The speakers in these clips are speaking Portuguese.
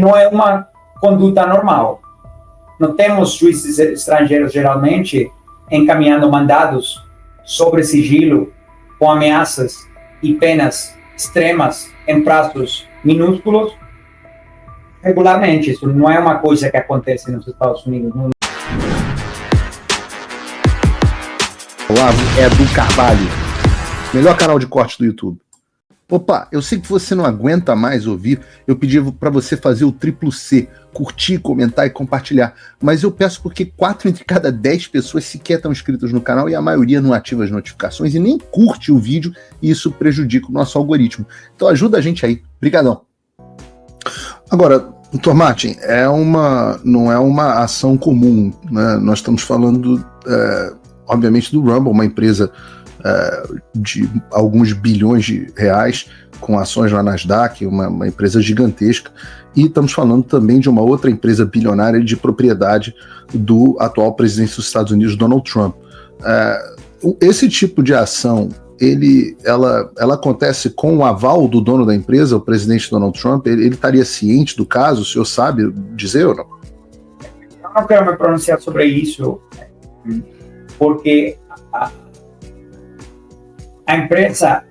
não é uma conduta normal. Não temos juízes estrangeiros, geralmente, encaminhando mandados sobre sigilo com ameaças e penas extremas em prazos minúsculos regularmente. Isso não é uma coisa que acontece nos Estados Unidos. Olavo é do Carvalho, melhor canal de corte do YouTube. Opa, eu sei que você não aguenta mais ouvir, eu pedi para você fazer o triplo C, curtir, comentar e compartilhar, mas eu peço porque 4 entre cada 10 pessoas sequer estão inscritas no canal e a maioria não ativa as notificações e nem curte o vídeo, e isso prejudica o nosso algoritmo. Então ajuda a gente aí, brigadão. Agora, Dr. Martin, não é uma ação comum, né? Nós estamos falando, obviamente, do Rumble, uma empresa de alguns bilhões de reais, com ações na Nasdaq, uma empresa gigantesca, e estamos falando também de uma outra empresa bilionária de propriedade do atual presidente dos Estados Unidos, Donald Trump. Esse tipo de ação, ela acontece com o aval do dono da empresa, o presidente Donald Trump? Ele estaria ciente do caso? O senhor sabe dizer ou não? Eu não quero me pronunciar sobre isso, porque a empresa,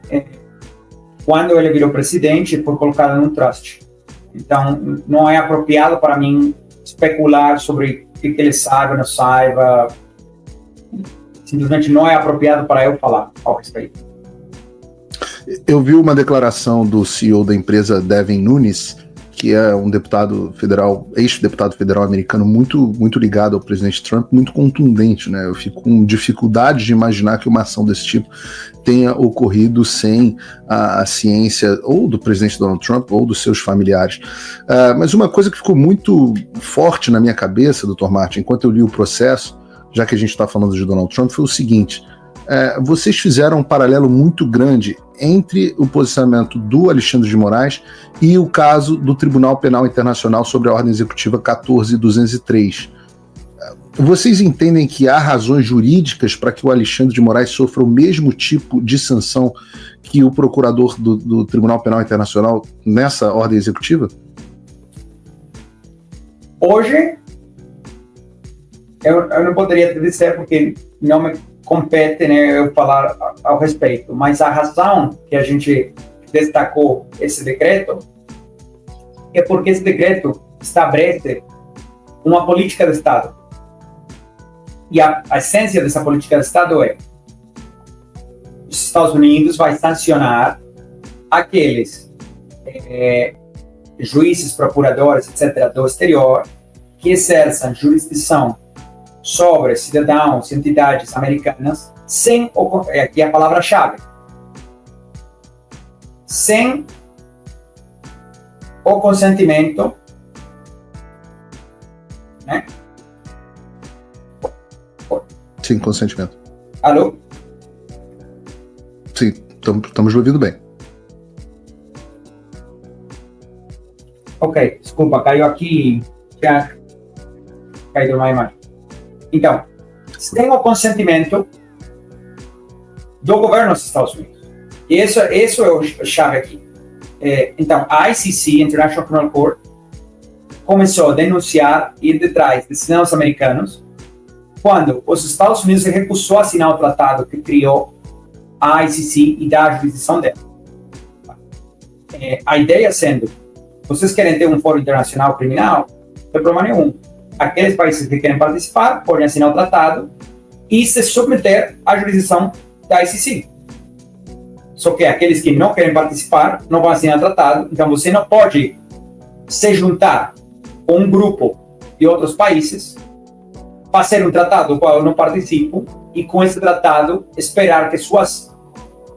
quando ele virou presidente, foi colocada no trust. Então, não é apropriado para mim especular sobre o que ele saiba, não saiba. Simplesmente não é apropriado para eu falar ao respeito. Eu vi uma declaração do CEO da empresa, Devin Nunes, que é um deputado federal, ex-deputado federal americano muito ligado ao presidente Trump, muito contundente, né? Eu fico com dificuldade de imaginar que uma ação desse tipo tenha ocorrido sem a ciência ou do presidente Donald Trump ou dos seus familiares. Mas uma coisa que ficou muito forte na minha cabeça, Dr. Martin, enquanto eu li o processo, já que a gente está falando de Donald Trump, foi o seguinte: vocês fizeram um paralelo muito grande entre o posicionamento do Alexandre de Moraes e o caso do Tribunal Penal Internacional sobre a Ordem Executiva 14203. Vocês entendem que há razões jurídicas para que o Alexandre de Moraes sofra o mesmo tipo de sanção que o procurador do Tribunal Penal Internacional nessa ordem executiva? Hoje, eu não poderia te dizer porque não me compete, né, eu falar ao respeito, mas a razão que a gente destacou esse decreto é porque esse decreto estabelece uma política de Estado. E a essência dessa política de Estado é: os Estados Unidos vai sancionar aqueles juízes, procuradores, etc., do exterior que exerçam jurisdição sobre cidadãos e entidades americanas sem, aqui é a palavra-chave, sem o consentimento, né? Sem consentimento. Alô? Sim, estamos ouvindo bem. Ok, desculpa, caiu aqui, já caiu uma imagem. Então, sem o consentimento do governo dos Estados Unidos. E isso é o chave aqui. Então, a ICC, International Criminal Court, começou a denunciar e ir detrás de cidadãos americanos quando os Estados Unidos se recusou a assinar o tratado que criou a ICC e dá a jurisdição dela. A ideia sendo: vocês querem ter um fórum internacional criminal? Não tem problema nenhum. Aqueles países que querem participar podem assinar o tratado e se submeter à jurisdição da ICC. Só que aqueles que não querem participar não vão assinar o tratado, então você não pode se juntar com um grupo de outros países, fazer um tratado do qual eu não participo e com esse tratado esperar que suas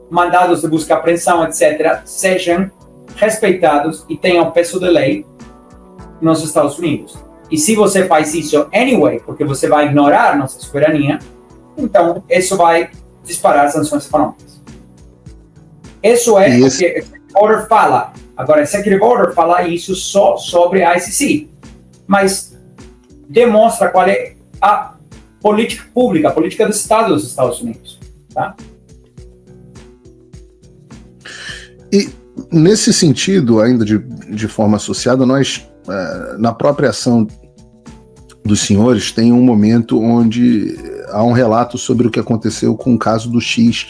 mandados de busca e apreensão, etc., sejam respeitados e tenham peso de lei nos Estados Unidos. E se você faz isso anyway, porque você vai ignorar nossa soberania, então isso vai disparar sanções econômicas. Isso é o que o Executive Order fala. Agora, o Executive Order fala isso só sobre a ICC, mas demonstra qual é a política pública, a política do Estado dos Estados Unidos. Tá? E nesse sentido, ainda de forma associada, nós na própria ação dos senhores, tem um momento onde há um relato sobre o que aconteceu com o caso do X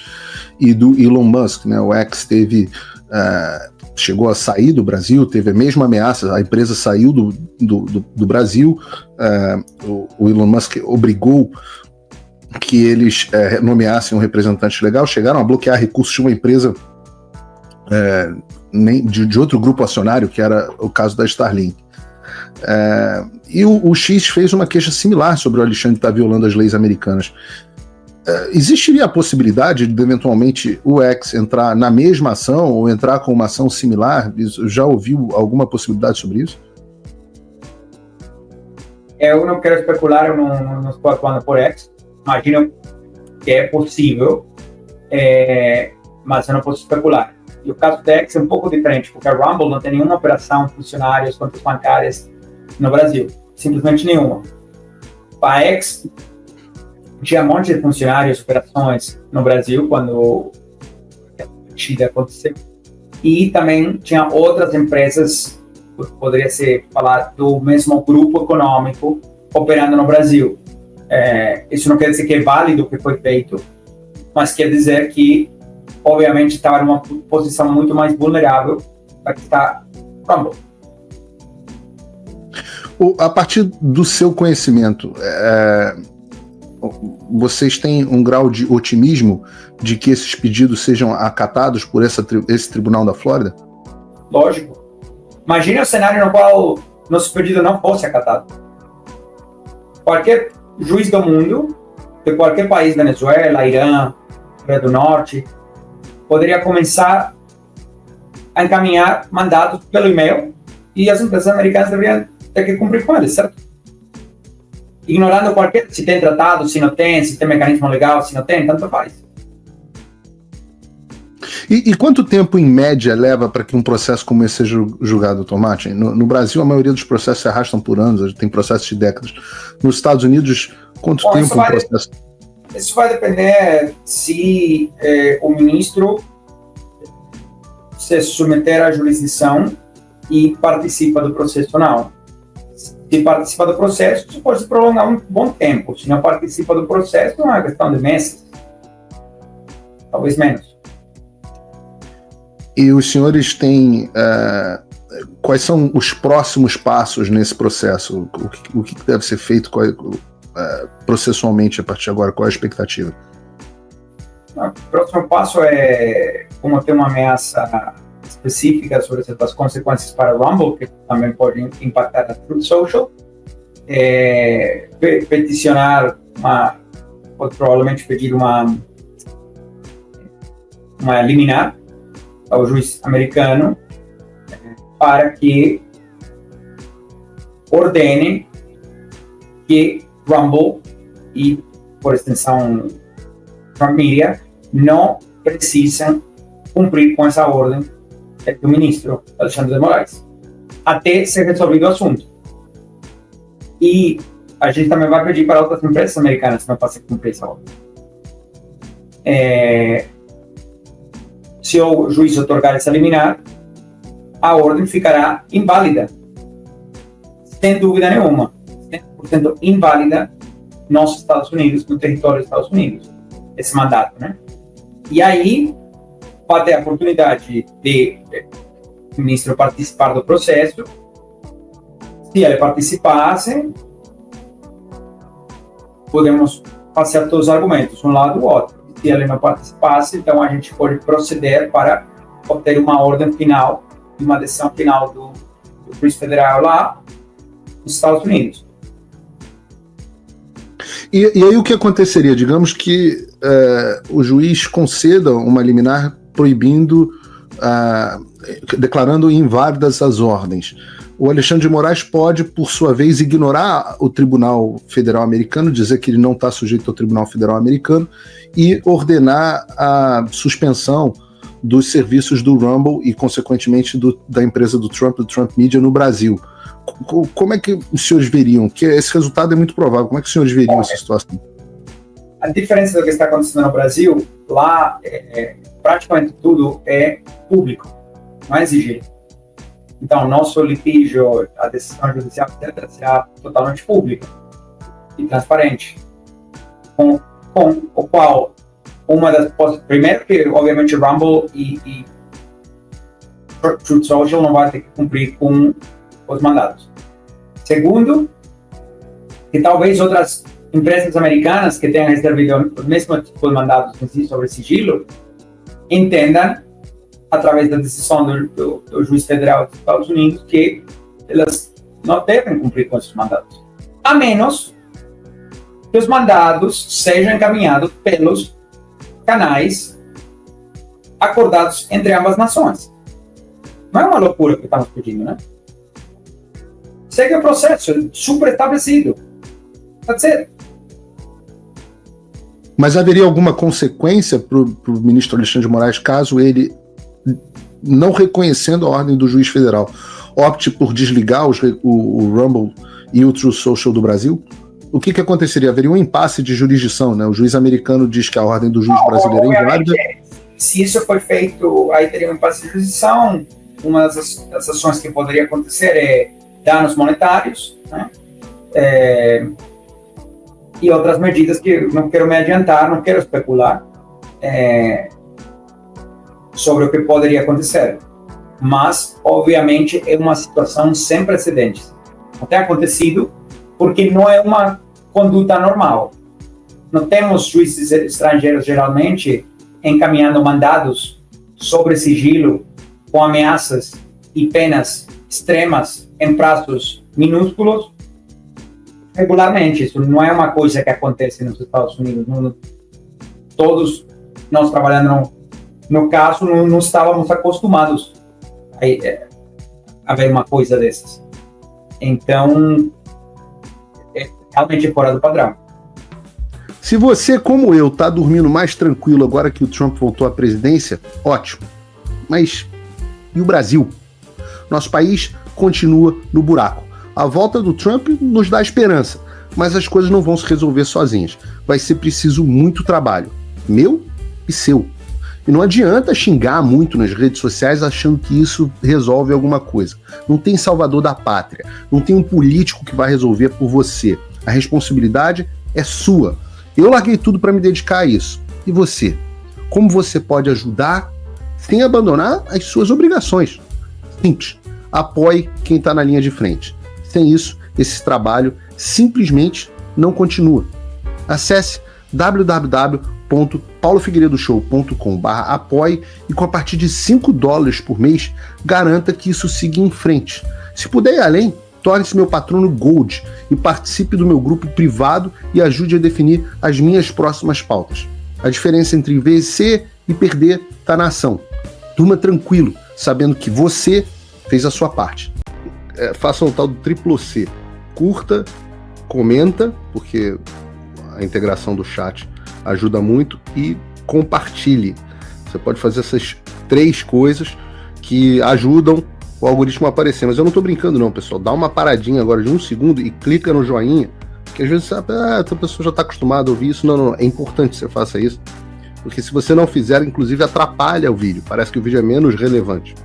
e do Elon Musk, né? O X chegou a sair do Brasil, teve a mesma ameaça, a empresa saiu do Brasil, o Elon Musk obrigou que eles nomeassem um representante legal, chegaram a bloquear recursos de uma empresa de outro grupo acionário, que era o caso da Starlink. E o X fez uma queixa similar sobre o Alexandre estar violando as leis americanas. Existiria a possibilidade de, eventualmente, o X entrar na mesma ação ou entrar com uma ação similar? Já ouviu alguma possibilidade sobre isso? Eu não quero especular, eu não estou atuando por X. Imagino que é possível, mas eu não posso especular. E o caso da X é um pouco diferente, porque a Rumble não tem nenhuma operação funcionários, contas bancárias no Brasil. Simplesmente nenhuma. A X tinha um monte de funcionários, operações no Brasil quando a partida aconteceu. E também tinha outras empresas, poderia ser falar do mesmo grupo econômico, operando no Brasil. Isso não quer dizer que é válido o que foi feito, mas quer dizer que, obviamente, estava numa posição muito mais vulnerável para que está Rumble. A partir do seu conhecimento, vocês têm um grau de otimismo de que esses pedidos sejam acatados por esse tribunal da Flórida? Lógico. Imagine o cenário no qual nosso pedido não fosse acatado. Qualquer juiz do mundo, de qualquer país, Venezuela, Irã, Coreia do Norte, poderia começar a encaminhar mandatos pelo e-mail e as empresas americanas deveriam ter que cumprir com eles, certo? Ignorando se tem tratado, se não tem, se tem mecanismo legal, se não tem, tanto faz. E quanto tempo, em média, leva para que um processo como esse seja julgado, Tomate? No Brasil, a maioria dos processos se arrastam por anos, tem processos de décadas. Nos Estados Unidos, quanto tempo um processo? Isso vai depender se o ministro se submeter à jurisdição e participa do processo ou não. Se participa do processo, isso pode se prolongar um bom tempo. Se não participa do processo, é uma questão de meses. Talvez menos. E os senhores têm... quais são os próximos passos nesse processo? O que deve ser feito processualmente a partir de agora? Qual é a expectativa? O próximo passo é como ter uma ameaça específica sobre as consequências para o Rumble, que também pode impactar a Truth Social. Peticionar, pode provavelmente pedir uma liminar ao juiz americano para que ordene que Rumble e, por extensão, Trump Media não precisam cumprir com essa ordem do ministro Alexandre de Moraes, até ser resolvido o assunto. E a gente também vai pedir para outras empresas americanas não façam cumprir essa ordem. Se o juiz otorgar essa liminar, a ordem ficará inválida, sem dúvida nenhuma, 100% inválida nos Estados Unidos, no território dos Estados Unidos, esse mandato, né? E aí vai ter a oportunidade de o ministro participar do processo. Se ele participasse, podemos passar todos os argumentos, um lado ou outro. Se ele não participasse, então a gente pode proceder para obter uma ordem final, uma decisão final do juiz federal lá nos Estados Unidos. E aí o que aconteceria? Digamos que o juiz conceda uma liminar proibindo, declarando inválidas as ordens. O Alexandre de Moraes pode, por sua vez, ignorar o Tribunal Federal Americano, dizer que ele não está sujeito ao Tribunal Federal Americano e ordenar a suspensão dos serviços do Rumble e, consequentemente, da empresa do Trump Media no Brasil. Como é que os senhores veriam? Que esse resultado é muito provável. Como é que os senhores veriam essa situação? A diferença do que está acontecendo no Brasil, lá praticamente tudo é público, não é exigido. Então, nosso litígio, a decisão judicial, etc., será totalmente pública e transparente. Com o qual, uma das... Primeiro que, obviamente, Rumble e Truth Social não vai ter que cumprir com os mandados. Segundo, que talvez outras empresas americanas que tenham recebido o mesmo tipo de mandados sobre sigilo entendam, através da decisão do juiz federal dos Estados Unidos, que elas não devem cumprir com esses mandados, a menos que os mandados sejam encaminhados pelos canais acordados entre ambas nações. Não é uma loucura que estamos pedindo, né? Segue o processo, super estabelecido. That's it. Mas haveria alguma consequência para o ministro Alexandre de Moraes caso ele, não reconhecendo a ordem do juiz federal, opte por desligar o Rumble e o Truth Social do Brasil? O que aconteceria? Haveria um impasse de jurisdição, né? O juiz americano diz que a ordem do juiz brasileiro é inválida. Se isso for feito, aí teria um impasse de jurisdição. Uma das ações que poderia acontecer é danos monetários, né? E outras medidas que não quero me adiantar, não quero especular sobre o que poderia acontecer. Mas, obviamente, é uma situação sem precedentes. Não tem acontecido porque não é uma conduta normal. Não temos juízes estrangeiros, geralmente, encaminhando mandados sobre sigilo com ameaças e penas extremas em prazos minúsculos regularmente. Isso não é uma coisa que acontece nos Estados Unidos. Todos nós trabalhando no caso não estávamos acostumados a ver uma coisa dessas. Então, é realmente fora do padrão. Se você, como eu, tá dormindo mais tranquilo agora que o Trump voltou à presidência, ótimo. Mas e o Brasil? Nosso país continua no buraco. A volta do Trump nos dá esperança, mas as coisas não vão se resolver sozinhas. Vai ser preciso muito trabalho, meu e seu. E não adianta xingar muito nas redes sociais achando que isso resolve alguma coisa. Não tem salvador da pátria, não tem um político que vai resolver por você. A responsabilidade é sua. Eu larguei tudo para me dedicar a isso. E você? Como você pode ajudar sem abandonar as suas obrigações? Simples. Apoie quem está na linha de frente. Sem isso, esse trabalho simplesmente não continua. Acesse www.paulofigueiredoshow.com/apoie e com a partir de $5 por mês, garanta que isso siga em frente. Se puder ir além, torne-se meu patrono Gold e participe do meu grupo privado e ajude a definir as minhas próximas pautas. A diferença entre vencer e perder está na ação. Durma tranquilo, sabendo que você fez a sua parte. Faça o tal do triplo C. Curta, comenta, porque a integração do chat ajuda muito, e compartilhe. Você pode fazer essas 3 coisas que ajudam o algoritmo a aparecer. Mas eu não estou brincando não, pessoal. Dá uma paradinha agora de 1 segundo e clica no joinha, que às vezes essa pessoa já está acostumada a ouvir isso. Não. É importante que você faça isso, porque se você não fizer, inclusive atrapalha o vídeo. Parece que o vídeo é menos relevante.